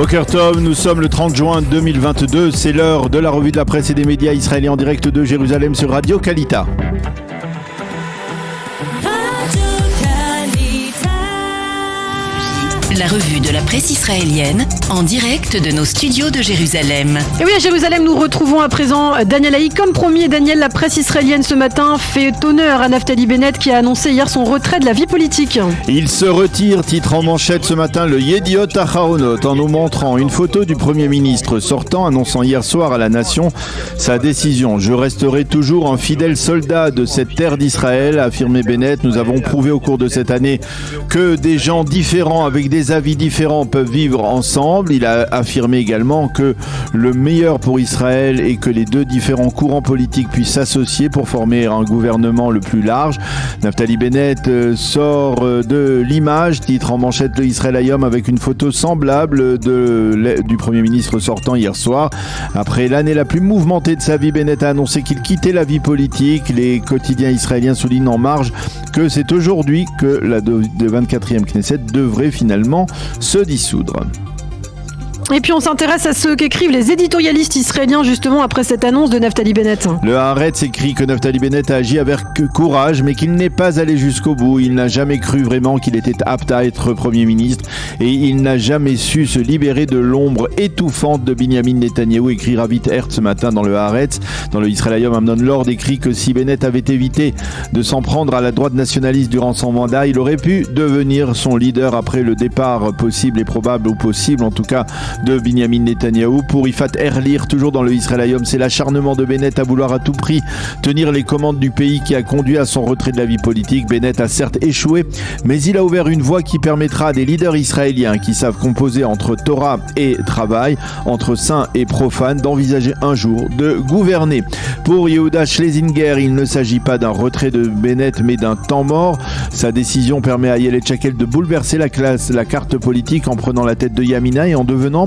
Boker Tov, nous sommes le 30 juin 2022, c'est l'heure de la revue de la presse et des médias israéliens en direct de Jérusalem sur Radio Kalita. La revue de la presse israélienne, en direct de nos studios de Jérusalem. Et oui, à Jérusalem, nous retrouvons à présent Daniel Haï. Comme promis, Daniel, la presse israélienne ce matin fait honneur à Naftali Bennett qui a annoncé hier son retrait de la vie politique. Il se retire, titre en manchette ce matin le Yediot Aharonot, en nous montrant une photo du Premier ministre sortant, annonçant hier soir à la nation sa décision. Je resterai toujours un fidèle soldat de cette terre d'Israël, a affirmé Bennett. Nous avons prouvé au cours de cette année que des gens différents avec des avis différents peuvent vivre ensemble. Il a affirmé également que le meilleur pour Israël est que les deux différents courants politiques puissent s'associer pour former un gouvernement le plus large. Naftali Bennett sort de l'image, titre en manchette le Israël Hayom, avec une photo semblable du Premier ministre sortant hier soir. Après l'année la plus mouvementée de sa vie, Bennett a annoncé qu'il quittait la vie politique. Les quotidiens israéliens soulignent en marge que c'est aujourd'hui que la 24e Knesset devrait finalement se dissoudre. Et puis on s'intéresse à ce qu'écrivent les éditorialistes israéliens justement après cette annonce de Naftali Bennett. Le Haaretz écrit que Naftali Bennett a agi avec courage, mais qu'il n'est pas allé jusqu'au bout. Il n'a jamais cru vraiment qu'il était apte à être Premier ministre et il n'a jamais su se libérer de l'ombre étouffante de Binyamin Netanyahou, écrit Ravit Hertz ce matin dans le Haaretz. Dans le Israël Hayom, Amnon Lord écrit que si Bennett avait évité de s'en prendre à la droite nationaliste durant son mandat, il aurait pu devenir son leader après le départ possible et probable, ou possible en tout cas, de Binyamin Netanyahou. Pour Ifat Erlir, toujours dans le Israël Hayom, c'est l'acharnement de Bennett à vouloir à tout prix tenir les commandes du pays qui a conduit à son retrait de la vie politique. Bennett a certes échoué, mais il a ouvert une voie qui permettra à des leaders israéliens qui savent composer entre Torah et travail, entre saint et profane, d'envisager un jour de gouverner. Pour Yehuda Schlesinger, il ne s'agit pas d'un retrait de Bennett, mais d'un temps mort. Sa décision permet à Ayelet Shakel de bouleverser la carte politique en prenant la tête de Yamina et en devenant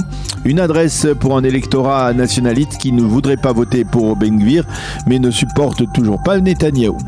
une adresse pour un électorat nationaliste qui ne voudrait pas voter pour Ben Gvir, mais ne supporte toujours pas Netanyahou.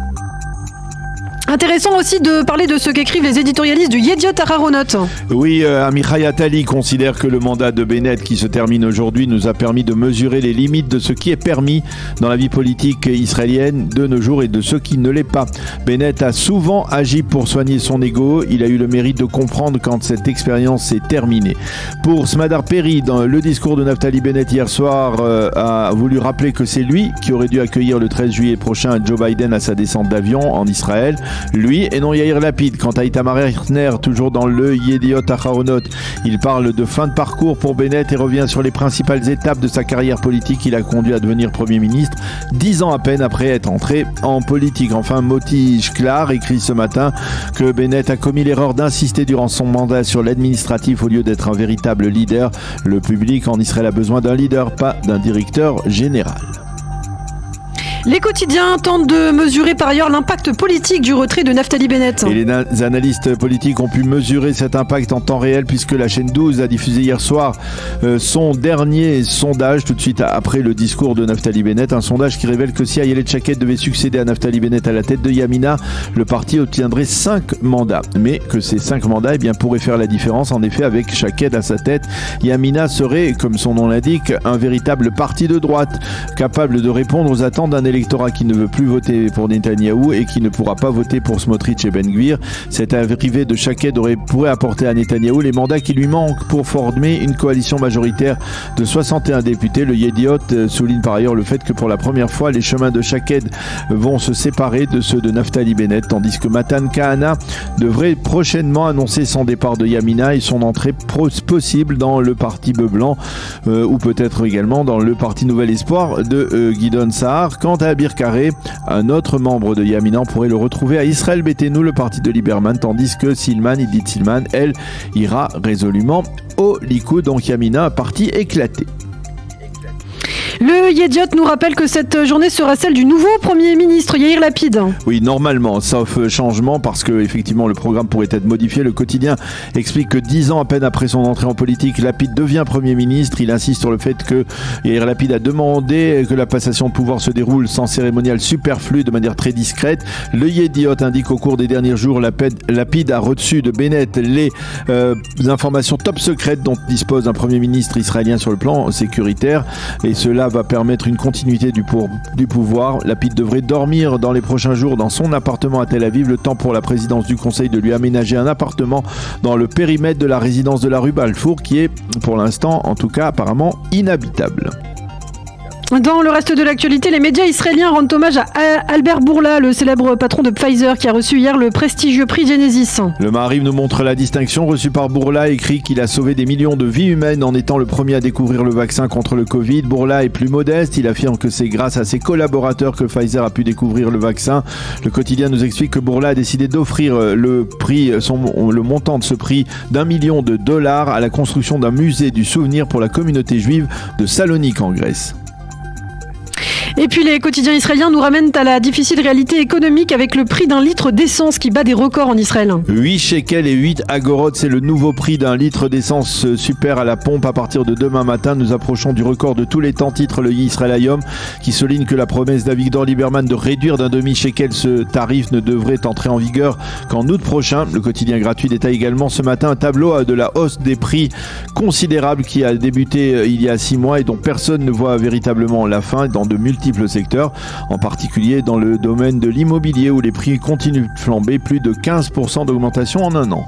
Intéressant aussi de parler de ce qu'écrivent les éditorialistes du Yediot Aharonot. Oui, Amichai Attali considère que le mandat de Bennett qui se termine aujourd'hui nous a permis de mesurer les limites de ce qui est permis dans la vie politique israélienne de nos jours et de ce qui ne l'est pas. Bennett a souvent agi pour soigner son ego. Il a eu le mérite de comprendre quand cette expérience s'est terminée. Pour Smadar Perry, dans le discours de Naftali Bennett hier soir, a voulu rappeler que c'est lui qui aurait dû accueillir le 13 juillet prochain Joe Biden à sa descente d'avion en Israël. Lui et non Yair Lapid. Quant à Itamar Erchner, toujours dans le Yediot Aharonot, il parle de fin de parcours pour Bennett et revient sur les principales étapes de sa carrière politique qui l'a conduit à devenir Premier ministre 10 ans à peine après être entré en politique. Enfin, Moti Shklar écrit ce matin que Bennett a commis l'erreur d'insister durant son mandat sur l'administratif au lieu d'être un véritable leader. Le public en Israël a besoin d'un leader, pas d'un directeur général. Les quotidiens tentent de mesurer par ailleurs l'impact politique du retrait de Naftali Bennett. Et les analystes politiques ont pu mesurer cet impact en temps réel puisque la chaîne 12 a diffusé hier soir son dernier sondage tout de suite après le discours de Naftali Bennett. Un sondage qui révèle que si Ayelet Shakel devait succéder à Naftali Bennett à la tête de Yamina, le parti obtiendrait 5 mandats. Mais que ces 5 mandats pourraient faire la différence. En effet, avec Shakel à sa tête, Yamina serait, comme son nom l'indique, un véritable parti de droite, capable de répondre aux attentes d'un électorat qui ne veut plus voter pour Netanyahou et qui ne pourra pas voter pour Smotrich et Ben Gvir. Cette arrivée de Shakel pourrait apporter à Netanyahou les mandats qui lui manquent pour former une coalition majoritaire de 61 députés. Le Yediot souligne par ailleurs le fait que pour la première fois, les chemins de Shakel vont se séparer de ceux de Naftali Bennett, tandis que Matan Kahana devrait prochainement annoncer son départ de Yamina et son entrée possible dans le parti Bleu Blanc ou peut-être également dans le parti Nouvel Espoir de Gidon Sa'ar. Quant à Abir Karé, un autre membre de Yamina, pourrait le retrouver à Israël Beiteinu, le parti de Lieberman, tandis que Idit Silman, elle, ira résolument au Likoud, donc Yamina, un parti éclaté. Le Yediot nous rappelle que cette journée sera celle du nouveau Premier ministre, Yair Lapid. Oui, normalement, sauf changement, parce que effectivement le programme pourrait être modifié. Le quotidien explique que 10 ans à peine après son entrée en politique, Lapid devient Premier ministre. Il insiste sur le fait que Yair Lapid a demandé que la passation de pouvoir se déroule sans cérémonial superflu, de manière très discrète. Le Yediot indique qu'au cours des derniers jours, Lapid a reçu de Bennett les informations top secrètes dont dispose un Premier ministre israélien sur le plan sécuritaire, et cela va permettre une continuité du pouvoir. Lapid devrait dormir dans les prochains jours dans son appartement à Tel Aviv, le temps pour la présidence du Conseil de lui aménager un appartement dans le périmètre de la résidence de la rue Balfour, qui est pour l'instant en tout cas apparemment inhabitable. Dans le reste de l'actualité, les médias israéliens rendent hommage à Albert Bourla, le célèbre patron de Pfizer, qui a reçu hier le prestigieux prix Genesis. Le Maariv nous montre la distinction reçue par Bourla, écrit qu'il a sauvé des millions de vies humaines en étant le premier à découvrir le vaccin contre le Covid. Bourla est plus modeste, il affirme que c'est grâce à ses collaborateurs que Pfizer a pu découvrir le vaccin. Le quotidien nous explique que Bourla a décidé d'offrir le montant de ce prix d'$1 million à la construction d'un musée du souvenir pour la communauté juive de Salonique en Grèce. Et puis les quotidiens israéliens nous ramènent à la difficile réalité économique avec le prix d'un litre d'essence qui bat des records en Israël. 8 shekels et 8 agorot, c'est le nouveau prix d'un litre d'essence super à la pompe à partir de demain matin. Nous approchons du record de tous les temps, titre le Israël Hayom, qui souligne que la promesse d'Avigdor Lieberman de réduire d'un demi-shekel ce tarif ne devrait entrer en vigueur qu'en août prochain. Le quotidien gratuit détaille également ce matin un tableau de la hausse des prix considérable qui a débuté il y a 6 mois et dont personne ne voit véritablement la fin dans de multiples secteurs, en particulier dans le domaine de l'immobilier où les prix continuent de flamber, plus de 15% d'augmentation en un an.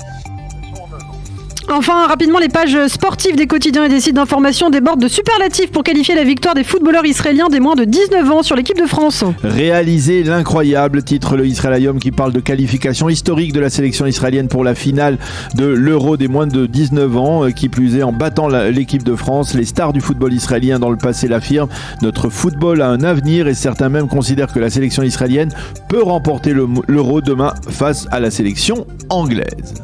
Enfin, rapidement, les pages sportives des quotidiens et des sites d'information débordent de superlatifs pour qualifier la victoire des footballeurs israéliens des moins de 19 ans sur l'équipe de France. Réaliser l'incroyable, titre le Israël Hayom, qui parle de qualification historique de la sélection israélienne pour la finale de l'Euro des moins de 19 ans, qui plus est en battant l'équipe de France. Les stars du football israélien dans le passé l'affirment, notre football a un avenir, et certains même considèrent que la sélection israélienne peut remporter l'Euro demain face à la sélection anglaise.